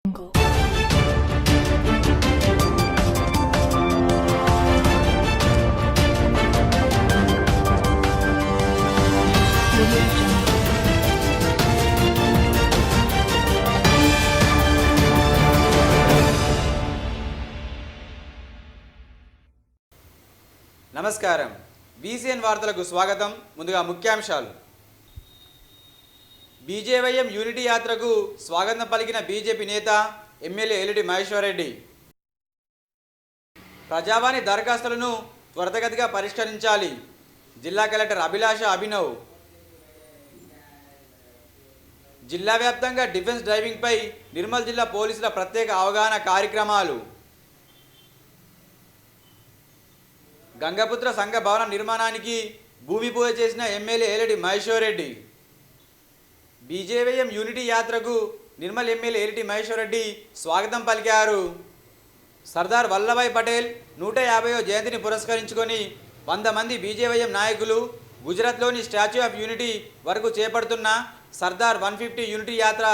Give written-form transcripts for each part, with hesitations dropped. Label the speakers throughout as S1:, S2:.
S1: నమస్కారం. బీసీఎన్ వార్తలకు స్వాగతం. ముందుగా ముఖ్యాంశాలు. బీజేవైఎం యూనిటీ యాత్రకు స్వాగతం పలికిన బీజేపీ నేత ఎమ్మెల్యే ఎల్లిడి మహేశ్వర్ రెడ్డి. ప్రజావాణి దరఖాస్తులను త్వరితగతిగా పరిష్కరించాలి. జిల్లా కలెక్టర్ అభిలాష అభినవ్. జిల్లా వ్యాప్తంగా డిఫెన్స్ డ్రైవింగ్పై నిర్మల్ జిల్లా పోలీసుల ప్రత్యేక అవగాహన కార్యక్రమాలు. గంగపుత్ర సంఘ భవనం నిర్మాణానికి భూమి పూజ చేసిన MLA Alleti Maheshwar Reddy. BJYM unity యాత్రకు నిర్మల్ ఎమ్మెల్యే ఎల్లిడి మహేశ్వర్ రెడ్డి స్వాగతం పలికారు. సర్దార్ వల్లభాయ్ పటేల్ 150వ జయంతిని పురస్కరించుకొని 100 మంది బీజేవైఎం నాయకులు గుజరాత్లోని స్టాచ్యూ ఆఫ్ యూనిటీ వరకు చేపడుతున్న సర్దార్ 150 యూనిటీ యాత్ర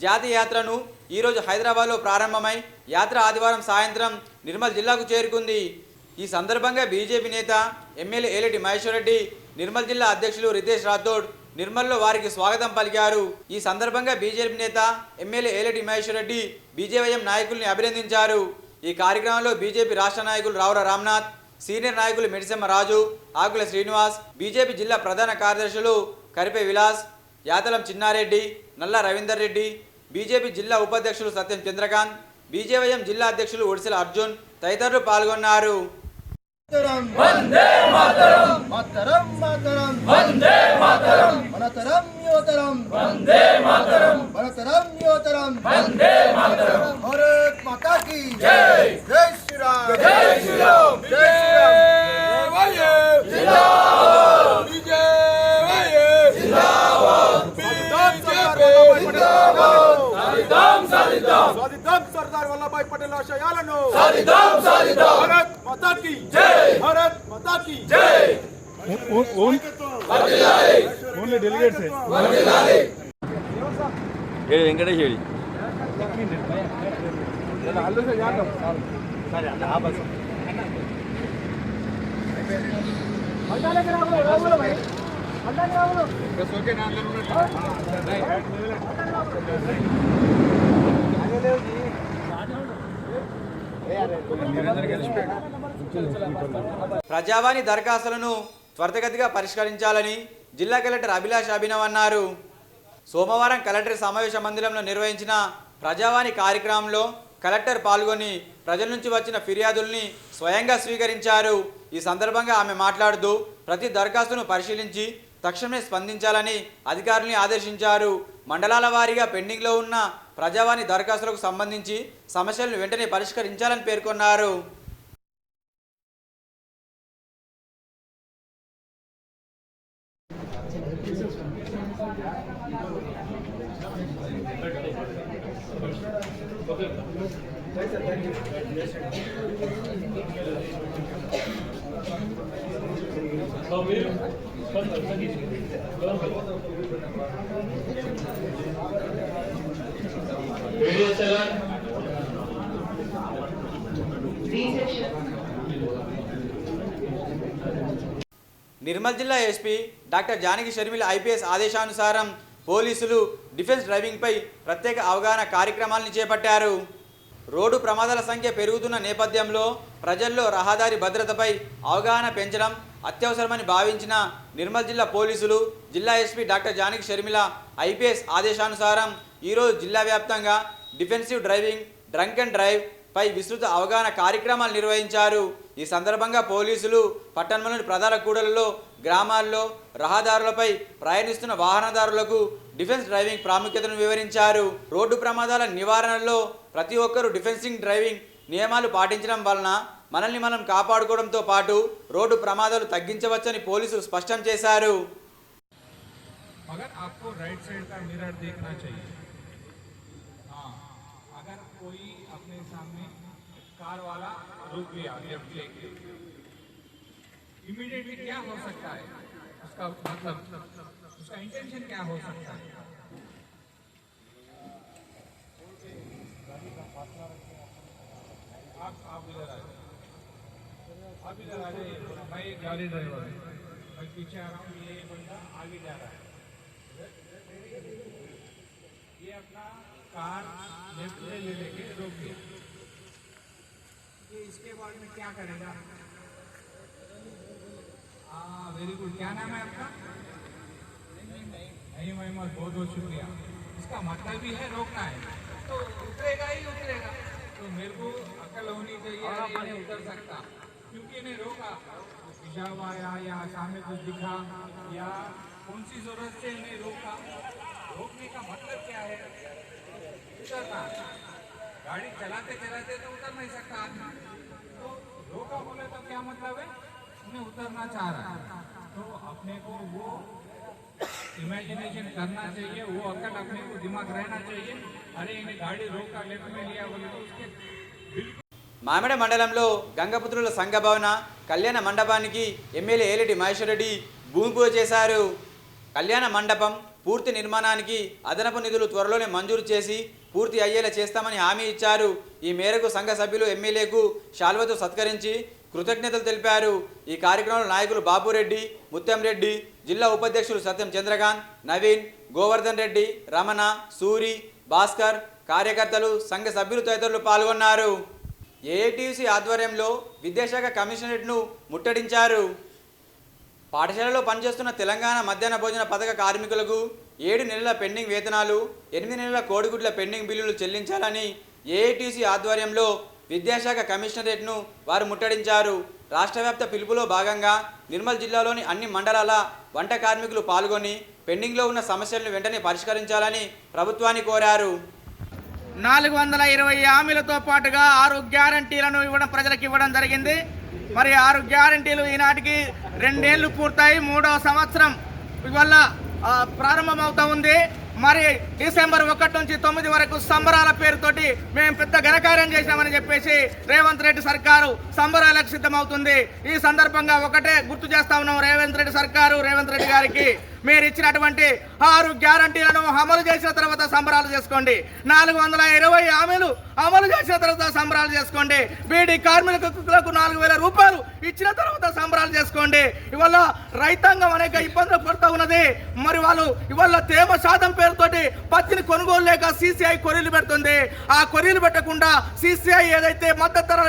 S1: జాతీయ యాత్రను ఈరోజు హైదరాబాద్లో ప్రారంభమై యాత్ర ఆదివారం సాయంత్రం నిర్మల్ జిల్లాకు చేరుకుంది. ఈ సందర్భంగా బీజేపీ నేత ఎమ్మెల్యే ఎల్లిడి మహేశ్వర్ రెడ్డి, నిర్మల్ జిల్లా అధ్యక్షులు రితేష్ రాథోడ్ నిర్మల్లో వారికి స్వాగతం పలికారు. ఈ సందర్భంగా బీజేపీ నేత ఎమ్మెల్యే ఎల్లిడి మహేశ్వర్ రెడ్డి బీజేవైఎం నాయకుల్ని అభినందించారు. ఈ కార్యక్రమంలో బీజేపీ రాష్ట్ర నాయకులు రావుల రామ్నాథ్, సీనియర్ నాయకులు మెడిసెమ్మ రాజు, ఆకుల శ్రీనివాస్, బీజేపీ జిల్లా ప్రధాన కార్యదర్శులు కరిపే విలాస్, యాతలం చిన్నారెడ్డి, నల్ల రవీందర్ రెడ్డి, బీజేపీ జిల్లా ఉపాధ్యక్షులు సత్యం చంద్రకాంత్, బీజేవైఎం జిల్లా అధ్యక్షులు ఒడిశెల అర్జున్ తదితరులు పాల్గొన్నారు.
S2: వందే మాతరం మాతరం మాతరం వందే మాతరం మనతరం యోతరం వందే మాతరం మనతరం యోతరం వందే మాతరం భారత్ మాతా కీ జై జై శ్రీరామ్ జై శ్రీరామ్ జై శ్రీరామ్ జిందాబాద్ జిందాబాద్ జిందాబాద్ జిందాబాద్ సాధిద్దాం సర్దార్ వల్లభాయ్ పటేల్ ఆశయాలను సాధిద్దాం భారత్ మాతా కీ జై భారత్ మాతా కీ జై
S3: ఓన్లీ డెలిగేట్స్ ఏ వెంకటేష్ ఏడి
S1: ప్రజావాణి దరఖాస్తులను త్వరితగతిగా పరిష్కరించాలని జిల్లా కలెక్టర్ అభిలాష అభినవ్ అన్నారు. సోమవారం కలెక్టర్ సమావేశ మందిరంలో నిర్వహించిన ప్రజావాణి కార్యక్రమంలో కలెక్టర్ పాల్గొని ప్రజల నుంచి వచ్చిన ఫిర్యాదుల్ని స్వయంగా స్వీకరించారు. ఈ సందర్భంగా ఆమె మాట్లాడుతూ ప్రతి దరఖాస్తును పరిశీలించి తక్షణమే స్పందించాలని అధికారుల్ని ఆదేశించారు. మండలాల వారీగా పెండింగ్లో ఉన్న ప్రజావాణి దరఖాస్తులకు సంబంధించి సమస్యలను వెంటనే పరిష్కరించాలని పేర్కొన్నారు. నిర్మల్ జిల్లా SP doctor Janaki Sharmila IPS ఆదేశానుసారం పోలీసులు డిఫెన్స్ డ్రైవింగ్పై ప్రత్యేక అవగాహన కార్యక్రమాలను చేపట్టారు. రోడ్డు ప్రమాదాల సంఖ్య పెరుగుతున్న నేపథ్యంలో ప్రజల్లో రహదారి భద్రతపై అవగాహన పెంచడం అత్యవసరమని భావించిన నిర్మల్ జిల్లా పోలీసులు జిల్లా SP doctor Janaki Sharmila IPS ఆదేశానుసారం ఈరోజు జిల్లా వ్యాప్తంగా defensive driving, drunk and drive పై విస్తృత అవగాహన కార్యక్రమాలు నిర్వహించారు. ఈ సందర్భంగా పోలీసులు పట్టణంలోని ప్రధాన కూడళ్లలో, గ్రామాల్లో రహదారులపై ప్రయాణిస్తున్న వాహనదారులకు డిఫెన్స్ డ్రైవింగ్ ప్రాముఖ్యతను వివరించారు. రోడ్డు ప్రమాదాల నివారణలో ప్రతి ఒక్కరూ డిఫెన్సింగ్ డ్రైవింగ్ నియమాలు పాటించడం వలన మనల్ని మనం కాపాడుకోవడంతో పాటు రోడ్డు ప్రమాదాలు తగ్గించవచ్చని పోలీసులు స్పష్టం చేశారు.
S4: अगर आपको राइट साइड का मिरर देखना चाहिए, हाँ, अगर कोई अपने सामने कार वाला रुक गया लेफ्ट लेके, इमीडिएटली क्या हो सकता है, उसका मतलब उसका इंटेंशन क्या हो सकता है? आप इधर आ जाइए, आप इधर आ जाइए। मैं एक गाड़ी ड्राइवर हूँ, मैं पीछे आ रहा हूँ, ये बंदा आगे जा रहा है। ये अपना कार लेफ्ट में ले लेके रोक दिया। ये इसके बाद में क्या करेगा? हाँ, वेरी गुड। क्या नाम है आपका? नहीं मोहम्मद, बहुत बहुत शुक्रिया। इसका मतलब भी है रोकना है, तो उतरेगा ही उतरेगा। तो मेरे को अकल होनी चाहिए, ये नहीं उतर सकता क्योंकि इन्हें रोका। पिशाब आया या सामने कुछ दिखा या कौन सी जरूरत से इन्हें रोका? रोकने का मतलब क्या है? उतरना। गाड़ी चलाते चलाते तो उतर नहीं सकता आदमी, तो रोका बोले तो क्या मतलब है? उन्हें उतरना चाह रहा है। तो अपने को वो इमेजिनेशन करना चाहिए, वो अकल अपने को दिमाग रहना चाहिए। अरे इन्हें गाड़ी रोका लेफ्ट में लिया बोले तो उसके बिल्कुल।
S1: మామిడ మండలంలో గంగపుత్రుల సంఘ భవన కళ్యాణ మండపానికి ఎమ్మెల్యే ఏలిటి మహేశ్వర్ రెడ్డి భూమి పూజ చేశారు. కళ్యాణ మండపం పూర్తి నిర్మాణానికి అదనపు నిధులు త్వరలోనే మంజూరు చేసి పూర్తి అయ్యేలా చేస్తామని హామీ ఇచ్చారు. ఈ మేరకు సంఘ సభ్యులు ఎమ్మెల్యేకు శాల్వతో సత్కరించి కృతజ్ఞతలు తెలిపారు. ఈ కార్యక్రమంలో నాయకులు బాపురెడ్డి, ముత్యం రెడ్డి, జిల్లా ఉపాధ్యక్షులు సత్యం చంద్రకాంత్, నవీన్, గోవర్ధన్ రెడ్డి, రమణ, సూరి, భాస్కర్, కార్యకర్తలు, సంఘ సభ్యులు తదితరులు పాల్గొన్నారు. ఏఐటీసీ ఆధ్వర్యంలో విద్యాశాఖ కమిషనరేట్ను ముట్టడించారు. పాఠశాలలో పనిచేస్తున్న తెలంగాణ మధ్యాహ్న భోజన పథక కార్మికులకు 7 నెలల పెండింగ్ వేతనాలు, 8 నెలల కోడిగుడ్ల పెండింగ్ బిల్లులు చెల్లించాలని ఏఐటీసీ ఆధ్వర్యంలో విద్యాశాఖ కమిషనరేట్ను వారు ముట్టడించారు. రాష్ట్ర వ్యాప్త పిలుపులో భాగంగా నిర్మల్ జిల్లాలోని అన్ని మండలాల వంట కార్మికులు పాల్గొని పెండింగ్లో ఉన్న సమస్యలను వెంటనే పరిష్కరించాలని ప్రభుత్వాన్ని కోరారు.
S5: 420 హామీలతో పాటుగా 6 గ్యారంటీలను ప్రజలకు ఇవ్వడం జరిగింది. మరి 6 గ్యారంటీలు ఈనాటికి 2 ఏళ్లు పూర్తయి 3వ సంవత్సరం ఇవాళ ప్రారంభమవుతా ఉంది. మరి డిసెంబర్ 1 నుంచి 9 వరకు సంబరాల పేరుతోటి మేము పెద్ద ఘనకార్యం చేశామని చెప్పేసి రేవంత్ రెడ్డి సర్కారు సంబరాలకు సిద్ధమవుతుంది. ఈ సందర్భంగా ఒకటే గుర్తు చేస్తా ఉన్నాం రేవంత్ రెడ్డి సర్కారు, రేవంత్ రెడ్డి గారికి, మీరు ఇచ్చినటువంటి 6 గ్యారంటీలను అమలు చేసిన తర్వాత సంబరాలు చేసుకోండి. 420 హామీలు అమలు చేసిన తర్వాత సంబరాలు చేసుకోండి. బీడీ కార్మికులకు 4,000 రూపాయలు ఇచ్చిన తర్వాత సంబరాలు చేసుకోండి. ఇవాళ రైతాంగం అనేక ఇబ్బందులు పడుతూ ఉన్నది. మరి వాళ్ళు ఇవాళ తేమ శాతం పేరుతోటి పత్తిని కొనుగోలు లేక సీసీఐ కొరీలు పెడుతుంది. ఆ కొరీలు పెట్టకుండా సీసీఐ ఏదైతే మద్దతు ధర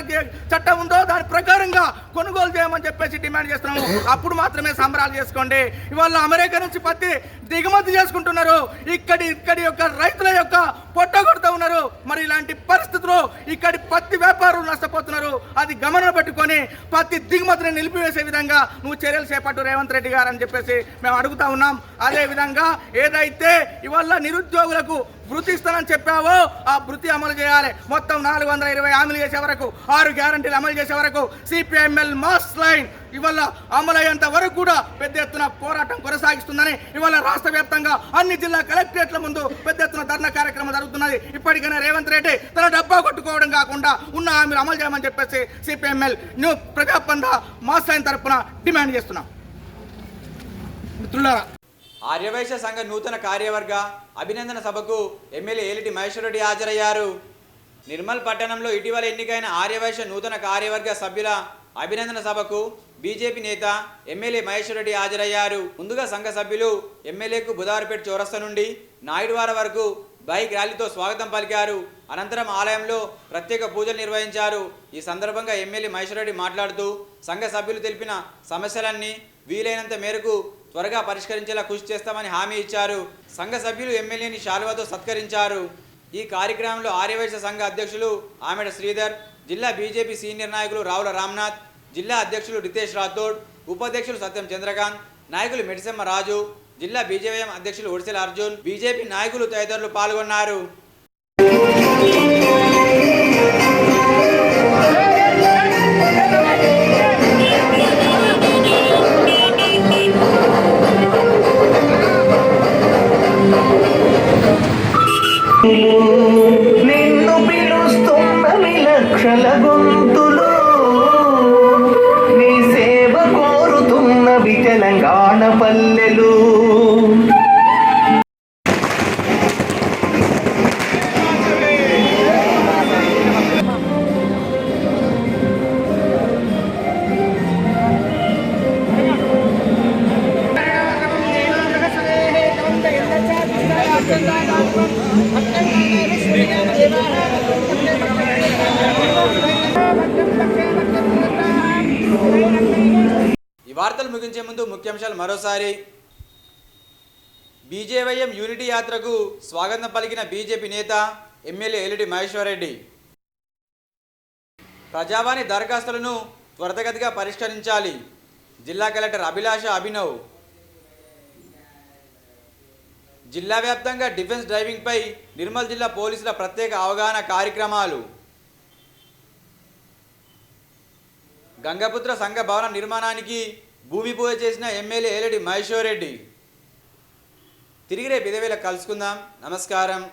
S5: చట్టం ఉందో దాని ప్రకారంగా కొనుగోలు చేయమని చెప్పేసి డిమాండ్ చేస్తున్నాము. అప్పుడు మాత్రమే సంబరాలు చేసుకోండి. ఇవాళ అమెరికా నుంచి పత్తి దిగుమతి చేసుకుంటున్నారు. ఇక్కడి యొక్క రైతుల యొక్క పొట్ట కొడుతూ ఉన్నారు. మరి ఇలాంటి పరిస్థితుల్లో ఇక్కడి పత్తి వ్యాపారులు నష్టపోతున్నారు. అది గమనం పెట్టుకొని పత్తి దిగుమతిని నిలిపివేసే విధంగా నువ్వు చర్యలు చేపట్టు రేవంత్ రెడ్డి గారు అని చెప్పేసి మేము అడుగుతా ఉన్నాం. అదే విధంగా ఏదైతే ఇవాళ నిరుద్యోగులకు వృత్తి ఇస్తానని చెప్పావో ఆ వృత్తి అమలు చేయాలి. మొత్తం 420 హామీలు చేసే వరకు, 6 గ్యారంటీలు అమలు చేసే వరకు సిపిఎంఎల్ మాస్ లైన్ ఇవాళ అమలయ్యేంత వరకు కూడా పెద్ద ఎత్తున పోరాటం కొనసాగిస్తుందని ఇవాళ రాష్ట్ర వ్యాప్తంగా అన్ని జిల్లా కలెక్టరేట్ల ముందు పెద్ద ఎత్తున ధర్నా కార్యక్రమం జరుగుతున్నది. ఇప్పటికైనా రేవంత్ రెడ్డి తన డబ్బా కొట్టుకోవడం కాకుండా ఉన్న హామీలు అమలు చేయమని చెప్పేసి సిపిఎంఎల్ న్యూ ప్రజాపంద మాస్ లైన్ తరఫున డిమాండ్ చేస్తున్నాం. మిత్రులారా,
S1: ఆర్యవైశ్య సంఘ నూతన కార్యవర్గ అభినందన సభకు ఎమ్మెల్యే ఏలిటి మహేశ్వర్ రెడ్డి హాజరయ్యారు. నిర్మల్ పట్టణంలో ఇటీవల ఎన్నికైన ఆర్యవైశ్య నూతన కార్యవర్గ సభ్యుల అభినందన సభకు బీజేపీ నేత ఎమ్మెల్యే మహేశ్వర్ రెడ్డి హాజరయ్యారు. ముందుగా సంఘ సభ్యులు ఎమ్మెల్యేకు బుధారపేట చౌరస్తా నుండి నాయుడువార వరకు బైక్ ర్యాలీతో స్వాగతం పలికారు. అనంతరం ఆలయంలో ప్రత్యేక పూజలు నిర్వహించారు. ఈ సందర్భంగా ఎమ్మెల్యే మహేశ్వర్ రెడ్డి మాట్లాడుతూ సంఘ సభ్యులు తెలిపిన సమస్యలన్నీ వీలైనంత మేరకు త్వరగా పరిష్కరించేలా కృషి చేస్తామని హామీ ఇచ్చారు. సంఘ సభ్యులు ఎమ్మెల్యేని శాలువాతో సత్కరించారు. ఈ కార్యక్రమంలో ఆర్యవైశ్య సంఘ అధ్యక్షులు ఆమెడ శ్రీధర్, జిల్లా బీజేపీ సీనియర్ నాయకులు రావుల రామ్నాథ్, జిల్లా అధ్యక్షులు రితేష్ రాథోడ్, ఉపాధ్యక్షులు సత్యం చంద్రకాంత్, నాయకులు మెడిసెమ్మ రాజు, జిల్లా బీజేవైఎం అధ్యక్షులు ఒడిసెల అర్జున్, బీజేపీ నాయకులు తదితరులు పాల్గొన్నారు.
S6: నిన్ను పిలుస్తున్నవి లక్షల గొంతులు, నీ సేవ కోరుతున్నవి తెలంగాణ పల్లెలు.
S1: ఈ వార్తలు ముగించే ముందు ముఖ్యాంశాలు మరోసారి. బీజేవైఎం యూనిటీ యాత్రకు స్వాగతం పలికిన బీజేపీ నేత ఎమ్మెల్యే ఎల్లిటి మహేశ్వర్ రెడ్డి. ప్రజావాణి దరఖాస్తులను త్వరితగతిగా పరిష్కరించాలి, జిల్లా కలెక్టర్ అభిలాష అభినవ్. జిల్లా వ్యాప్తంగా డిఫెన్స్ డ్రైవింగ్పై నిర్మల్ జిల్లా పోలీసుల ప్రత్యేక అవగాహన కార్యక్రమాలు. గంగపుత్ర సంఘ భవన నిర్మాణానికి భూమి పూజ చేసిన ఎమ్మెల్యే ఎల్లిటి మహేశ్వర్ రెడ్డి. తిరిగి రేపు ఇదే వేళ కలుసుకుందాం. నమస్కారం.